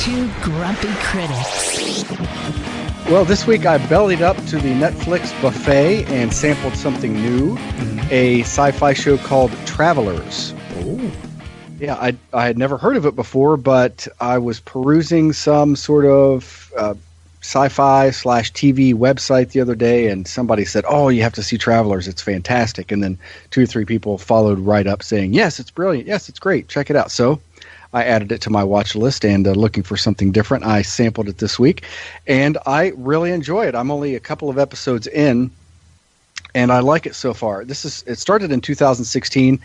two grumpy critics. Well, this week I bellied up to the Netflix buffet and sampled something new, a sci-fi show called Travelers. Oh. Yeah, I had never heard of it before, but I was perusing some sort of sci-fi/TV website the other day, and somebody said, "Oh, you have to see Travelers. It's fantastic." And then 2 or 3 people followed right up saying, "Yes, it's brilliant. Yes, it's great. Check it out." So I added it to my watch list and looking for something different. I sampled it this week, and I really enjoy it. I'm only a couple of episodes in, and I like it so far. It started in 2016,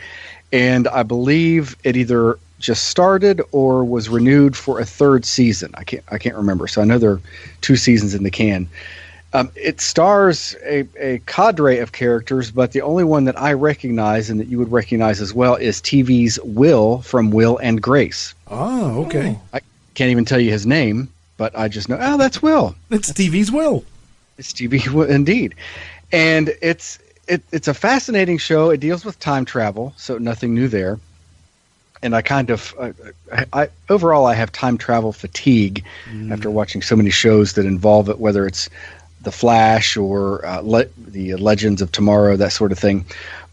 and I believe it either just started or was renewed for a 3rd season. I can't remember. So I know there are 2 seasons in the can. It stars a cadre of characters, but the only one that I recognize and that you would recognize as well is TV's Will from Will and Grace. Oh, okay. I can't even tell you his name, but I just know, oh, that's Will. It's TV's Will. It's TV Will, indeed. And it's a fascinating show. It deals with time travel, so nothing new there. And I overall I have time travel fatigue after watching so many shows that involve it, whether it's The Flash or the Legends of Tomorrow, that sort of thing.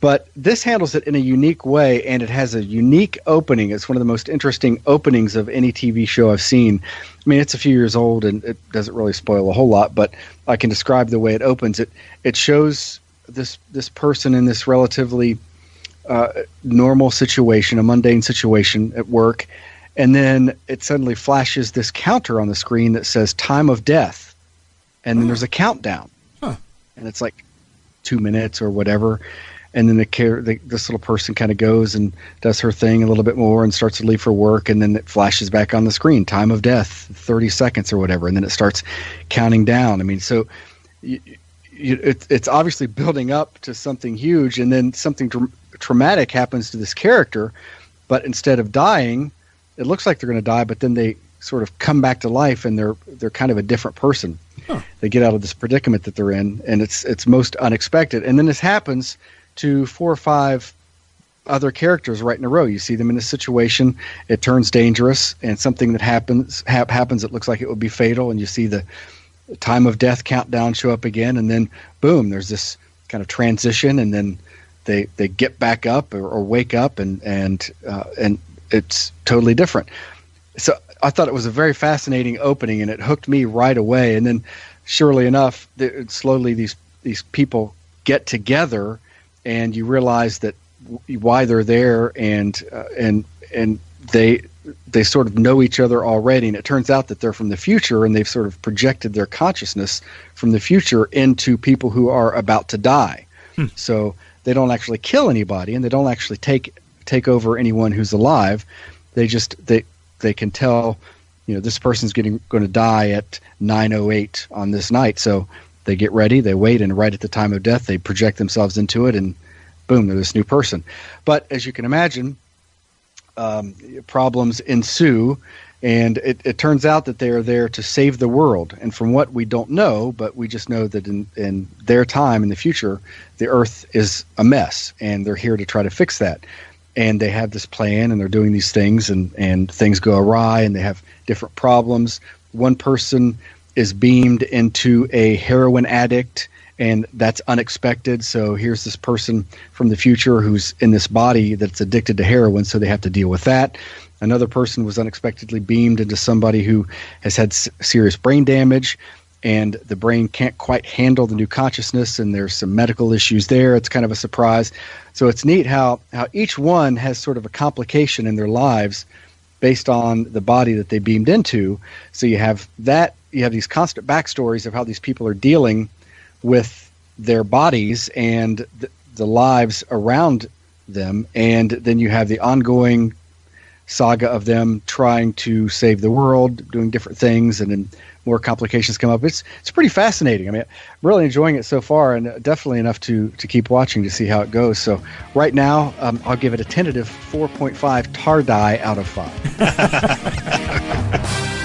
But this handles it in a unique way, and it has a unique opening. It's one of the most interesting openings of any TV show I've seen. I mean, it's a few years old, and it doesn't really spoil a whole lot, but I can describe the way it opens. It shows this person in this relatively normal situation, a mundane situation at work, and then it suddenly flashes this counter on the screen that says time of death. And then there's a countdown, and it's like 2 minutes or whatever. And then this little person kind of goes and does her thing a little bit more and starts to leave for work. And then it flashes back on the screen, time of death, 30 seconds or whatever. And then it starts counting down. I mean, so it's obviously building up to something huge. And then something traumatic happens to this character. But instead of dying, it looks like they're going to die, but then they sort of come back to life, and they're kind of a different person. They get out of this predicament that they're in, and it's most unexpected. And then this happens to 4 or 5 other characters right in a row. You see them in a situation, it turns dangerous, and something that happens that looks like it would be fatal, and you see the time of death countdown show up again, and then boom, there's this kind of transition, and then they get back up or wake up, and it's totally different. So I thought it was a very fascinating opening, and it hooked me right away. And then, surely enough, slowly these people get together, and you realize that why they're there, and they sort of know each other already. And it turns out that they're from the future, and they've sort of projected their consciousness from the future into people who are about to die. So they don't actually kill anybody, and they don't actually take over anyone who's alive. They can tell, this person's going to die at 9:08 on this night. So they get ready, they wait, and right at the time of death, they project themselves into it, and boom, they're this new person. But as you can imagine, problems ensue, and it turns out that they are there to save the world. And from what we don't know, but we just know that in their time in the future, the Earth is a mess, and they're here to try to fix that. And they have this plan, and they're doing these things, and things go awry, and they have different problems. One person is beamed into a heroin addict, and that's unexpected. So here's this person from the future who's in this body that's addicted to heroin, so they have to deal with that. Another person was unexpectedly beamed into somebody who has had serious brain damage, and the brain can't quite handle the new consciousness, and there's some medical issues there. It's kind of a surprise. So it's neat how each one has sort of a complication in their lives based on the body that they beamed into. So you have these constant backstories of how these people are dealing with their bodies and the lives around them, and then you have the ongoing saga of them trying to save the world, doing different things, and then more complications come up. It's pretty fascinating. I mean, I'm really enjoying it so far, and definitely enough to keep watching to see how it goes. So right now, I'll give it a tentative 4.5 Tardai out of 5.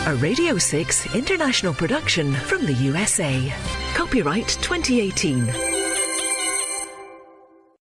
A Radio 6 international production from the USA. Copyright 2018.